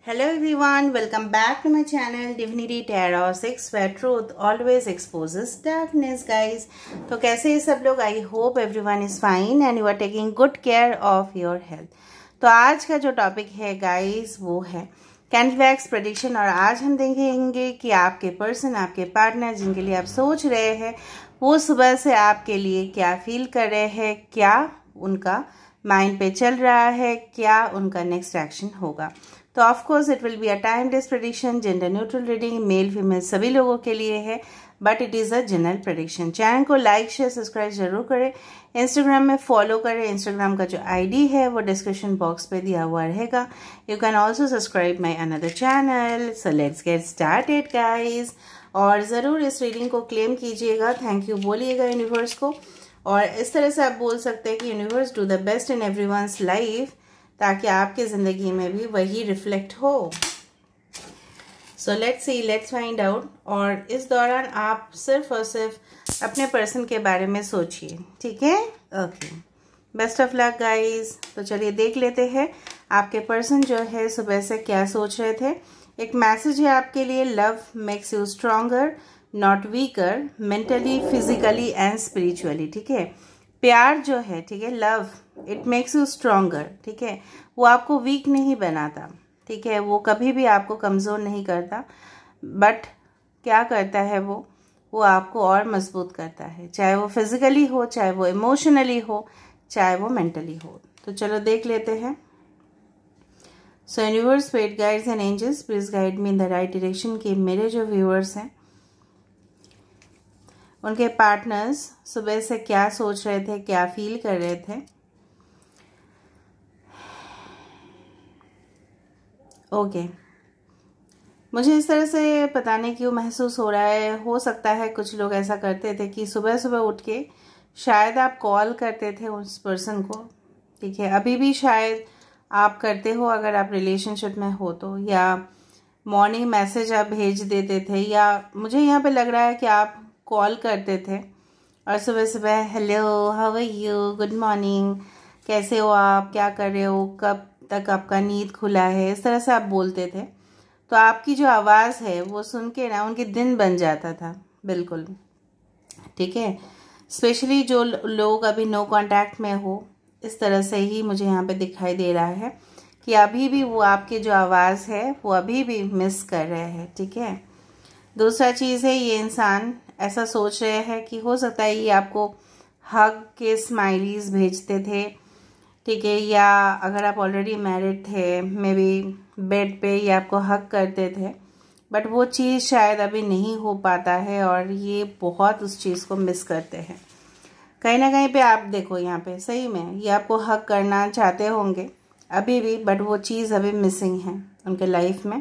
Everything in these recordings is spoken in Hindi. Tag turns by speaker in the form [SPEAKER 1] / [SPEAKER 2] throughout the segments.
[SPEAKER 1] Hello everyone, welcome back to my channel Divinity Tarot 6 where truth always exposes darkness guys। तो कैसे हैं सब लोग? I hope everyone is fine and you are taking good care of your health. तो आज का जो टॉपिक है गाइस वो है कैंडल वैक्स प्रेडिक्शन। और आज हम देखेंगे कि आपके पर्सन, आपके पार्टनर जिनके लिए आप सोच रहे हैं वो सुबह से आपके लिए क्या फील कर रहे हैं, क्या उनका माइंड पे चल रहा है, क्या उनका नेक्स्ट एक्शन होगा। तो of course it will be a timeless prediction, gender neutral reading, male female सभी लोगों के लिए है, but it is a general prediction. Channel को लाइक शेयर सब्सक्राइब जरूर करें, इंस्टाग्राम में फॉलो करें। इंस्टाग्राम का जो आईडी है वो डिस्क्रिप्शन बॉक्स पे दिया हुआ रहेगा। You can also subscribe my another channel. So let's get started guys. और ज़रूर इस रीडिंग को क्लेम कीजिएगा, थैंक यू बोलिएगा यूनिवर्स को। और इस तरह से आप बोल सकते हैं कि universe do the best in everyone's life, ताकि आपके ज़िंदगी में भी वही रिफ्लेक्ट हो। So let's see, let's find out. और इस दौरान आप सिर्फ और सिर्फ अपने पर्सन के बारे में सोचिए, ठीक है? Okay, best of luck guys. तो चलिए देख लेते हैं आपके पर्सन जो है सुबह से क्या सोच रहे थे। एक मैसेज है आपके लिए, love makes you stronger not weaker mentally physically and spiritually. ठीक है, प्यार जो है, ठीक है, love it makes you stronger, ठीक है, वो आपको वीक नहीं बनाता, ठीक है, वो कभी भी आपको कमज़ोर नहीं करता, बट क्या करता है वो आपको और मजबूत करता है, चाहे वो फिजिकली हो, चाहे वो इमोशनली हो, चाहे वो मेंटली हो। तो चलो देख लेते हैं। So universe, spirit guides and angels please guide me in the right direction. कि मेरे जो व्यूअर्स हैं उनके पार्टनर्स सुबह से क्या सोच रहे थे, क्या फील कर रहे थे। ओके, मुझे इस तरह से पता नहीं क्यों महसूस हो रहा है। हो सकता है कुछ लोग ऐसा करते थे कि सुबह सुबह उठ के शायद आप कॉल करते थे उस पर्सन को, ठीक है, अभी भी शायद आप करते हो अगर आप रिलेशनशिप में हो तो, या मॉर्निंग मैसेज आप भेज देते थे, या मुझे यहाँ पे लग रहा है कि आप कॉल करते थे और सुबह सुबह hello, how are you, good morning, कैसे हो आप, क्या कर रहे हो, कब तक आपका नींद खुला है, इस तरह से आप बोलते थे। तो आपकी जो आवाज़ है वो सुन के ना उनके दिन बन जाता था, बिल्कुल, ठीक है। स्पेशली जो लोग अभी नो कांटेक्ट में हो, इस तरह से ही मुझे यहाँ पे दिखाई दे रहा है कि अभी भी वो आपकी जो आवाज़ है वो अभी भी मिस कर रहे हैं, ठीक है। दूसरा चीज़ है, ये इंसान ऐसा सोच रहे हैं कि हो सकता है ये आपको हग के स्माइलीज भेजते थे, ठीक है, या अगर आप ऑलरेडी मैरिड थे मे बी बेड पे ये आपको हग करते थे, बट वो चीज़ शायद अभी नहीं हो पाता है और ये बहुत उस चीज़ को मिस करते हैं। कहीं ना कहीं पे आप देखो यहाँ पे सही में ये आपको हग करना चाहते होंगे अभी भी, बट वो चीज़ अभी मिसिंग है उनके लाइफ में,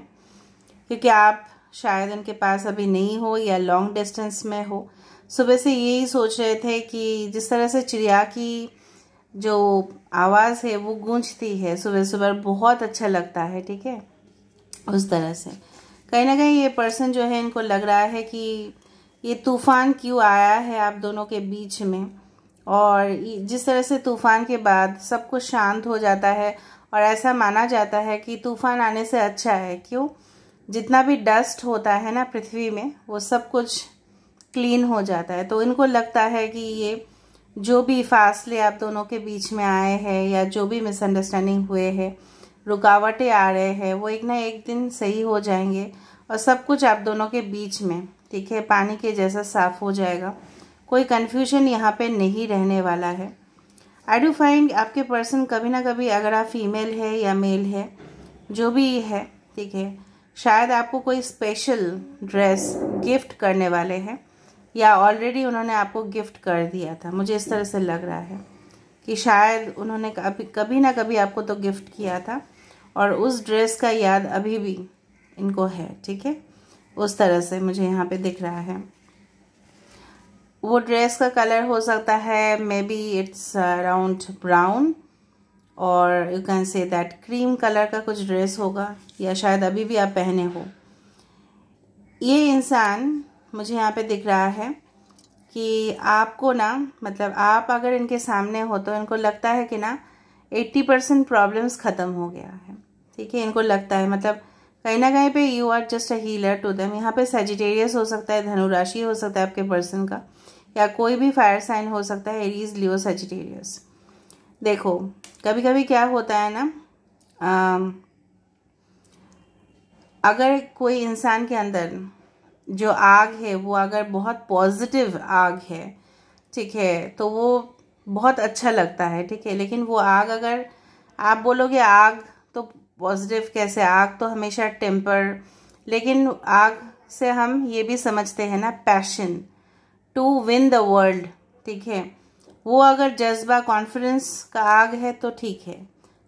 [SPEAKER 1] क्योंकि आप शायद उनके पास अभी नहीं हो या लॉन्ग डिस्टेंस में हो। सुबह से यही सोच रहे थे कि जिस तरह से चिड़िया की जो आवाज़ है वो गूंजती है सुबह सुबह, बहुत अच्छा लगता है, ठीक है, उस तरह से कहीं ना कहीं ये पर्सन जो है इनको लग रहा है कि ये तूफान क्यों आया है आप दोनों के बीच में। और जिस तरह से तूफान के बाद सब कुछ शांत हो जाता है और ऐसा माना जाता है कि तूफान आने से अच्छा है, क्यों, जितना भी डस्ट होता है ना पृथ्वी में वो सब कुछ क्लीन हो जाता है। तो इनको लगता है कि ये जो भी फासले आप दोनों के बीच में आए हैं या जो भी मिसअंडरस्टैंडिंग हुए हैं, रुकावटें आ रहे हैं, वो एक ना एक दिन सही हो जाएंगे और सब कुछ आप दोनों के बीच में, ठीक है, पानी के जैसा साफ हो जाएगा। कोई कन्फ्यूजन यहाँ पे नहीं रहने वाला है। आई डू फाइंड आपके पर्सन कभी ना कभी, अगर आप फीमेल है या मेल है, जो भी है, ठीक है, शायद आपको कोई स्पेशल ड्रेस गिफ्ट करने वाले हैं या ऑलरेडी उन्होंने आपको गिफ्ट कर दिया था। मुझे इस तरह से लग रहा है कि शायद उन्होंने कभी ना कभी आपको तो गिफ्ट किया था और उस ड्रेस का याद अभी भी इनको है, ठीक है, उस तरह से मुझे यहाँ पे दिख रहा है। वो ड्रेस का कलर हो सकता है maybe it's around brown, और you can say that cream colour का कुछ ड्रेस होगा, या शायद अभी भी आप पहने हो। ये इंसान मुझे यहाँ पे दिख रहा है कि आपको ना, मतलब आप अगर इनके सामने हो तो इनको लगता है कि ना 80% प्रॉब्लम्स ख़त्म हो गया है, ठीक है, इनको लगता है, मतलब कहीं ना कहीं पे you are just a healer to them. यहाँ पे सेजिटेरियस हो सकता है, धनु राशि हो सकता है आपके पर्सन का, या कोई भी फायर साइन हो सकता है, एरीज, लियो, सेजिटेरियस। देखो कभी कभी क्या होता है ना, अगर कोई इंसान के अंदर जो आग है वो अगर बहुत पॉजिटिव आग है, ठीक है, तो वो बहुत अच्छा लगता है, ठीक है। लेकिन वो आग, अगर आप बोलोगे आग तो पॉजिटिव कैसे, आग तो हमेशा टेम्पर, लेकिन आग से हम ये भी समझते हैं ना passion, to win the world, ठीक है। वो अगर जज्बा, कॉन्फिडेंस का आग है तो ठीक है,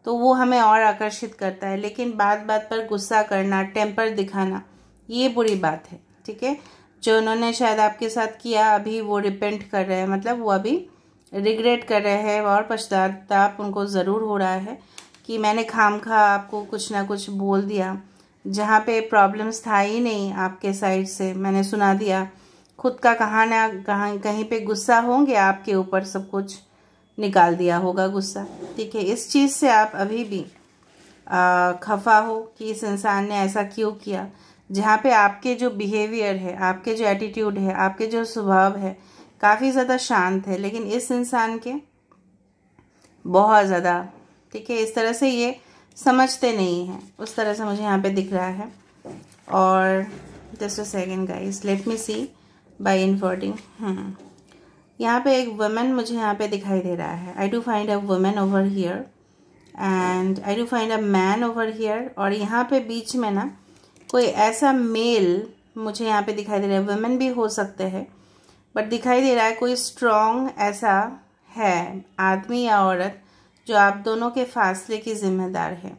[SPEAKER 1] तो वो हमें और आकर्षित करता है। लेकिन बात बात पर गुस्सा करना, टेम्पर दिखाना, ये बुरी बात है, ठीक है। जो उन्होंने शायद आपके साथ किया, अभी वो रिपेंट कर रहे हैं, मतलब वो अभी रिग्रेट कर रहे हैं और पश्चाताप उनको ज़रूर हो रहा है कि मैंने खामखा आपको कुछ ना कुछ बोल दिया, जहाँ पे प्रॉब्लम्स था ही नहीं आपके साइड से, मैंने सुना दिया। खुद का कहाँ ना कहाँ कहीं पे गुस्सा होंगे, आपके ऊपर सब कुछ निकाल दिया होगा गुस्सा, ठीक है। इस चीज़ से आप अभी भी खफा हो कि इस इंसान ने ऐसा क्यों किया, जहाँ पे आपके जो बिहेवियर है, आपके जो एटीट्यूड है, आपके जो स्वभाव है काफ़ी ज़्यादा शांत है, लेकिन इस इंसान के बहुत ज़्यादा, ठीक है, इस तरह से ये समझते नहीं हैं, उस तरह से मुझे यहाँ पे दिख रहा है। और just a second guys, let me see by inverting. यहाँ पे एक वुमेन मुझे यहाँ पे दिखाई दे रहा है। I do find a women over here and I do find a man over here. और यहाँ पे बीच में ना कोई ऐसा मेल मुझे यहाँ पे दिखाई दे रहा है, वुमेन भी हो सकते हैं, बट दिखाई दे रहा है कोई स्ट्रॉन्ग ऐसा है आदमी या औरत जो आप दोनों के फासले की जिम्मेदार है।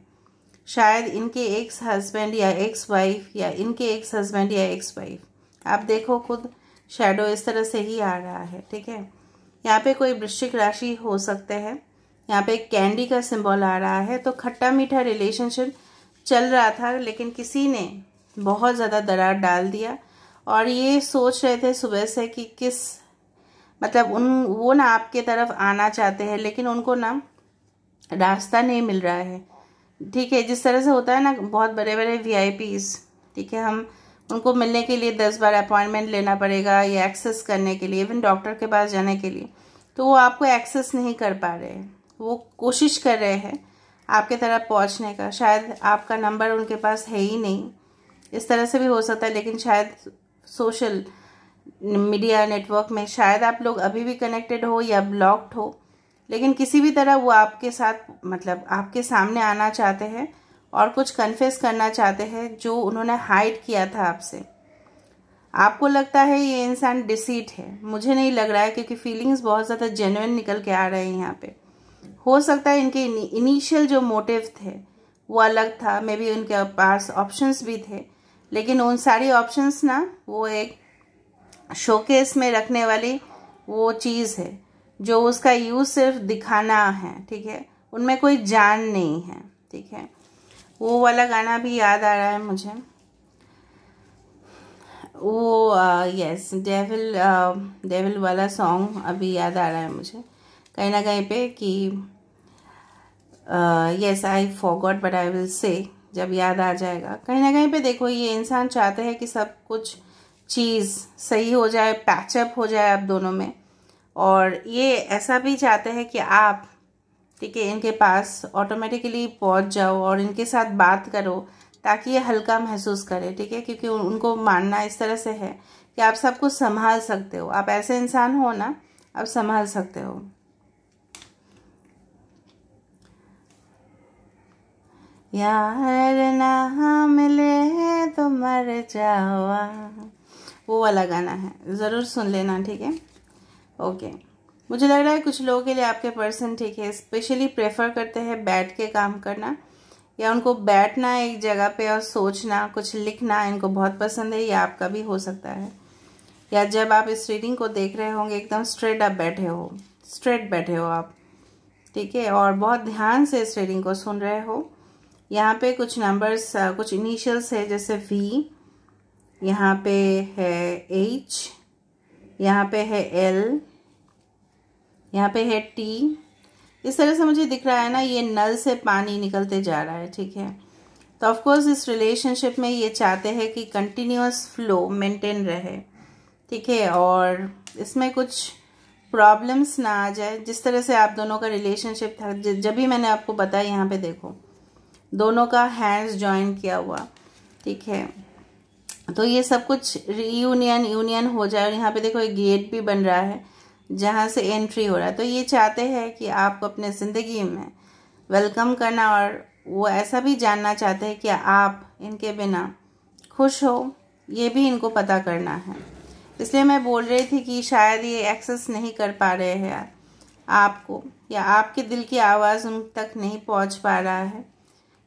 [SPEAKER 1] शायद इनके एक्स हस्बैंड या एक्स वाइफ, या इनके एक्स हस्बैंड या एक्स वाइफ, आप देखो खुद शैडो इस तरह से ही आ रहा है, ठीक है। यहाँ पे कोई वृश्चिक राशि हो सकते हैं, यहाँ पे कैंडी का सिंबल आ रहा है, तो खट्टा मीठा रिलेशनशिप चल रहा था, लेकिन किसी ने बहुत ज़्यादा दरार डाल दिया और ये सोच रहे थे सुबह से कि किस, मतलब वो ना आपके तरफ आना चाहते हैं, लेकिन उनको ना रास्ता नहीं मिल रहा है, ठीक है। जिस तरह से होता है ना बहुत बड़े बड़े वीआईपीज, ठीक है, हम उनको मिलने के लिए 10 बार अपॉइंटमेंट लेना पड़ेगा, या एक्सेस करने के लिए, इवन डॉक्टर के पास जाने के लिए, तो वो आपको एक्सेस नहीं कर पा रहे हैं। वो कोशिश कर रहे हैं आपके तरफ पहुंचने का, शायद आपका नंबर उनके पास है ही नहीं, इस तरह से भी हो सकता है। लेकिन शायद सोशल मीडिया नेटवर्क में शायद आप लोग अभी भी कनेक्टेड हो या ब्लॉक्ड हो, लेकिन किसी भी तरह वो आपके साथ, मतलब आपके सामने आना चाहते हैं और कुछ कन्फेस करना चाहते हैं जो उन्होंने हाइड किया था आपसे। आपको लगता है ये इंसान डिसीट है, मुझे नहीं लग रहा है, क्योंकि फीलिंग्स बहुत ज़्यादा जेन्युइन निकल के आ रहे हैं यहाँ पे। हो सकता है इनके इनिशियल जो मोटिव थे वो अलग था, मे बी उनके पास ऑप्शंस भी थे, लेकिन उन सारी ऑप्शंस ना वो एक शोकेस में रखने वाली वो चीज़ है जो उसका यूज़ सिर्फ दिखाना है, ठीक है, उनमें कोई जान नहीं है, ठीक है। वो वाला गाना भी याद आ रहा है मुझे, वो यस डेविल वाला सॉन्ग अभी याद आ रहा है मुझे कहीं ना कहीं पे कि yes I forgot but I will say, जब याद आ जाएगा। कहीं ना कहीं पे देखो ये इंसान चाहते हैं कि सब कुछ चीज़ सही हो जाए, पैचअप हो जाए आप दोनों में, और ये ऐसा भी चाहते हैं कि आप, ठीक है, इनके पास ऑटोमेटिकली पहुंच जाओ और इनके साथ बात करो ताकि ये हल्का महसूस करे, ठीक है, क्योंकि उनको मानना इस तरह से है कि आप सब कुछ संभाल सकते हो, आप ऐसे इंसान हो ना, आप संभाल सकते हो। यार ना मिले तो मर जावा, वो वाला गाना है, ज़रूर सुन लेना, ठीक है। ओके, मुझे लग रहा है कुछ लोगों के लिए आपके पर्सन, ठीक है, स्पेशली प्रेफर करते हैं बैठ के काम करना, या उनको बैठना एक जगह पे और सोचना, कुछ लिखना इनको बहुत पसंद है, या आपका भी हो सकता है। या जब आप इस रीडिंग को देख रहे होंगे एकदम स्ट्रेट आप बैठे हो, स्ट्रेट बैठे हो आप, ठीक है, और बहुत ध्यान से इस रीडिंग को सुन रहे हो। यहाँ पे कुछ नंबर्स, कुछ इनिशियल्स है, जैसे V, यहाँ पे है H, यहाँ पे है L, यहाँ पे है T। इस तरह से मुझे दिख रहा है ना, ये नल से पानी निकलते जा रहा है, ठीक है। तो ऑफकोर्स इस रिलेशनशिप में ये चाहते हैं कि कंटिन्यूअस फ्लो मेंटेन रहे, ठीक है, और इसमें कुछ प्रॉब्लम्स ना आ जाए। जिस तरह से आप दोनों का रिलेशनशिप था, जब भी मैंने आपको बताया, यहाँ पे देखो दोनों का हैंड्स जॉइन किया हुआ, ठीक है, तो ये सब कुछ यूनियन हो जाए। और यहाँ पे देखो एक गेट भी बन रहा है जहाँ से एंट्री हो रहा है। तो ये चाहते हैं कि आपको अपने ज़िंदगी में वेलकम करना, और वो ऐसा भी जानना चाहते हैं कि आप इनके बिना खुश हो, ये भी इनको पता करना है। इसलिए मैं बोल रही थी कि शायद ये एक्सेस नहीं कर पा रहे हैं आपको, या आपके दिल की आवाज़ उन तक नहीं पहुंच पा रहा है।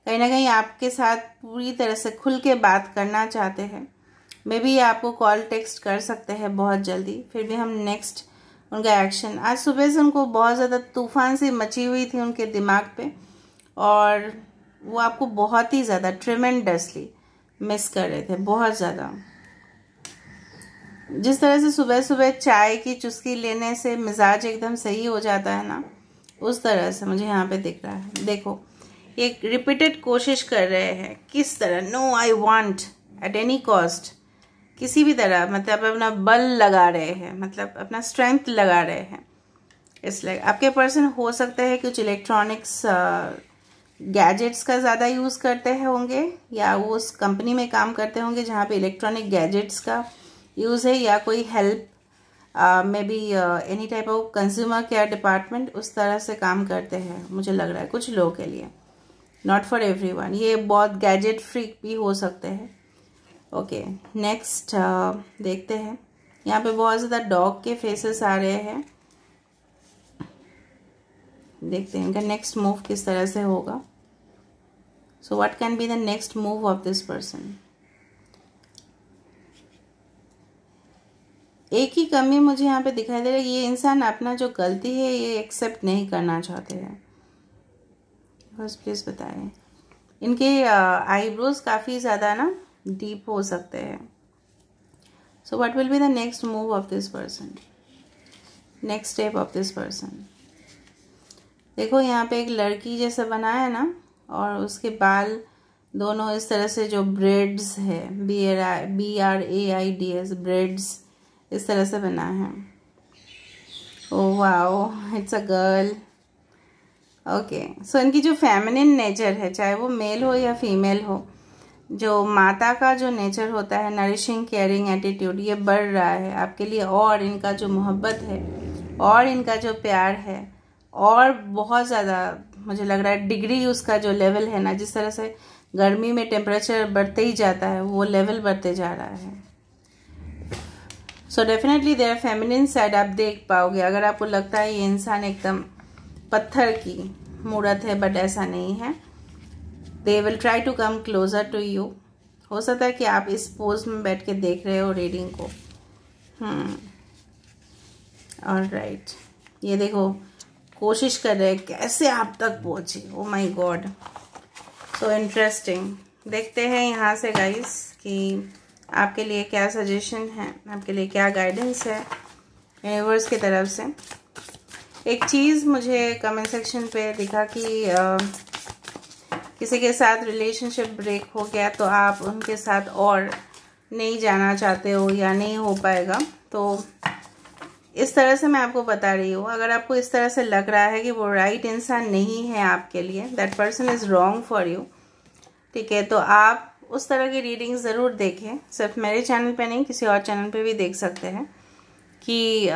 [SPEAKER 1] कहीं ना कहीं आपके साथ पूरी तरह से खुल के बात करना चाहते हैं। मे बी आपको कॉल टेक्स्ट कर सकते हैं बहुत जल्दी, फिर भी हम नेक्स्ट उनका एक्शन। आज सुबह से उनको बहुत ज़्यादा तूफान सी मची हुई थी उनके दिमाग पे, और वो आपको बहुत ही ज़्यादा ट्रेमेंडसली मिस कर रहे थे, बहुत ज़्यादा। जिस तरह से सुबह सुबह चाय की चुस्की लेने से मिजाज एकदम सही हो जाता है ना, उस तरह से मुझे यहाँ पे दिख रहा है। देखो एक रिपीटेड कोशिश कर रहे हैं, किस तरह, no I want at any cost, किसी भी तरह, मतलब अपना बल लगा रहे हैं, मतलब अपना स्ट्रेंथ लगा रहे हैं। इसलिए आपके पर्सन हो सकता है कुछ इलेक्ट्रॉनिक्स गैजेट्स का ज़्यादा यूज़ करते हैं होंगे, या वो उस कंपनी में काम करते होंगे जहाँ पे इलेक्ट्रॉनिक गैजेट्स का यूज़ है, या कोई help may be any type of consumer care department, उस तरह से काम करते हैं मुझे लग रहा है कुछ लोगों के लिए, नॉट फॉर एवरीवन। ये बहुत गैजेट फ्रीक भी हो सकते हैं। ओके, नेक्स्ट देखते हैं। यहाँ पे बहुत ज़्यादा डॉग के फेसेस आ रहे हैं, देखते हैं इनका नेक्स्ट मूव किस तरह से होगा। So what can be the next move of this person. एक ही कमी मुझे यहाँ पे दिखाई दे रही है, ये इंसान अपना जो गलती है ये एक्सेप्ट नहीं करना चाहते हैं। बस प्लीज़ बताएं। इनके आईब्रोज काफ़ी ज़्यादा ना डीप हो सकते हैं। So what will be the next move of this person, next step of this person. देखो यहाँ पे एक लड़की जैसा बना है ना, और उसके बाल दोनों इस तरह से जो ब्रेड्स है, BRAIDS ब्रेड्स, इस तरह से बना है। Oh wow, it's a girl. Okay, so इनकी जो फेमिनिन नेचर है, चाहे वो मेल हो या फीमेल हो, जो माता का जो नेचर होता है, नरिशिंग केयरिंग एटीट्यूड, ये बढ़ रहा है आपके लिए। और इनका जो मोहब्बत है, और इनका जो प्यार है, और बहुत ज़्यादा मुझे लग रहा है डिग्री उसका जो लेवल है ना, जिस तरह से गर्मी में टेम्परेचर बढ़ते ही जाता है, वो लेवल बढ़ते जा रहा है। So definitely there feminine side आप देख पाओगे। अगर आपको लगता है ये इंसान एकदम पत्थर की मूर्त है, बट ऐसा नहीं है। They will try to come closer to you. हो सकता है कि आप इस पोज में बैठ के देख रहे हो रीडिंग को। ऑलराइट, ये देखो कोशिश कर रहे हैं कैसे आप तक पहुंचे। Oh my God, so interesting. देखते हैं यहाँ से गाइस कि आपके लिए क्या सजेशन है, आपके लिए क्या गाइडेंस है यूनिवर्स की तरफ से। एक चीज़ मुझे कमेंट सेक्शन पे दिखा कि किसी के साथ रिलेशनशिप ब्रेक हो गया, तो आप उनके साथ और नहीं जाना चाहते हो या नहीं हो पाएगा। तो इस तरह से मैं आपको बता रही हूँ, अगर आपको इस तरह से लग रहा है कि वो राइट इंसान नहीं है आपके लिए, that person is wrong for you, ठीक है, तो आप उस तरह की रीडिंग ज़रूर देखें। सिर्फ मेरे चैनल पे नहीं, किसी और चैनल पे भी देख सकते हैं कि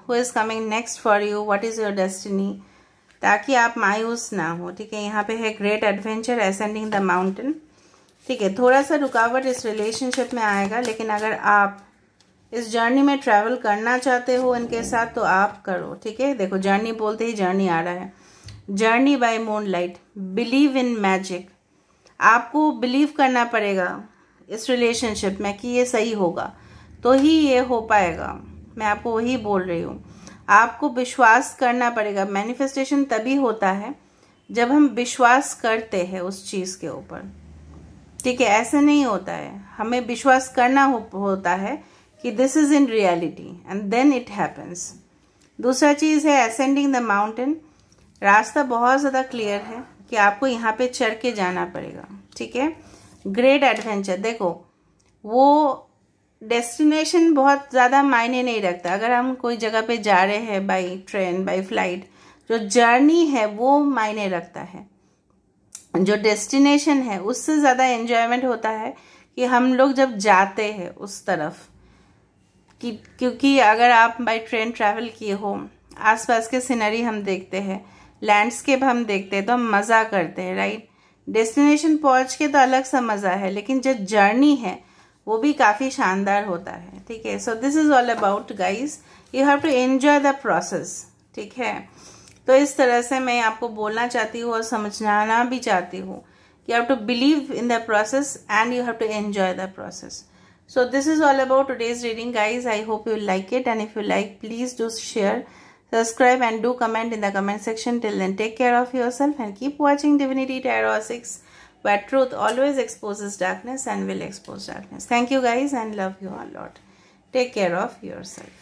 [SPEAKER 1] who is coming next for you, what is your destiny, ताकि आप मायूस ना हो। ठीक है, यहाँ पे है great adventure, ascending the mountain. ठीक है, थोड़ा सा रुकावट इस रिलेशनशिप में आएगा, लेकिन अगर आप इस जर्नी में ट्रैवल करना चाहते हो इनके साथ तो आप करो। ठीक है, देखो जर्नी बोलते ही जर्नी आ रहा है, journey by moonlight, believe in magic. आपको बिलीव करना पड़ेगा इस रिलेशनशिप में कि ये सही होगा, तो ही ये हो पाएगा। मैं आपको वही बोल रही हूँ, आपको विश्वास करना पड़ेगा। मैनिफेस्टेशन तभी होता है जब हम विश्वास करते हैं उस चीज़ के ऊपर। ठीक है, ऐसे नहीं होता है, हमें विश्वास करना होता है कि this is in reality and then it happens. दूसरा चीज़ है असेंडिंग द माउंटेन। रास्ता बहुत ज़्यादा क्लियर है कि आपको यहाँ पे चढ़ के जाना पड़ेगा। ठीक है। ग्रेट एडवेंचर, देखो वो डेस्टिनेशन बहुत ज़्यादा मायने नहीं रखता। अगर हम कोई जगह पे जा रहे हैं बाई ट्रेन, बाई फ्लाइट, जो जर्नी है वो मायने रखता है। जो डेस्टिनेशन है उससे ज़्यादा एन्जॉयमेंट होता है कि हम लोग जब जाते हैं उस तरफ, क्योंकि अगर आप बाई ट्रेन ट्रैवल किए हो, आसपास के सीनरी हम देखते हैं, लैंडस्केप हम देखते हैं, तो हम मज़ा करते हैं, राइट। डेस्टिनेशन पहुंच के तो अलग सा मज़ा है, लेकिन जो जर्नी है वो भी काफ़ी शानदार होता है, ठीक है। So this is all about guys, you have to enjoy the process, ठीक है। तो इस तरह से मैं आपको बोलना चाहती हूँ और समझाना भी चाहती हूँ कि you have to believe in the process and you have to enjoy the process. So this is all about today's reading, guys. I hope you like it, and if you like, please do share, subscribe, and do comment in the comment section. Till then, take care of yourself and keep watching Divinity Tarot 6, where truth always exposes darkness and will expose darkness. Thank you, guys, and love you a lot. Take care of yourself.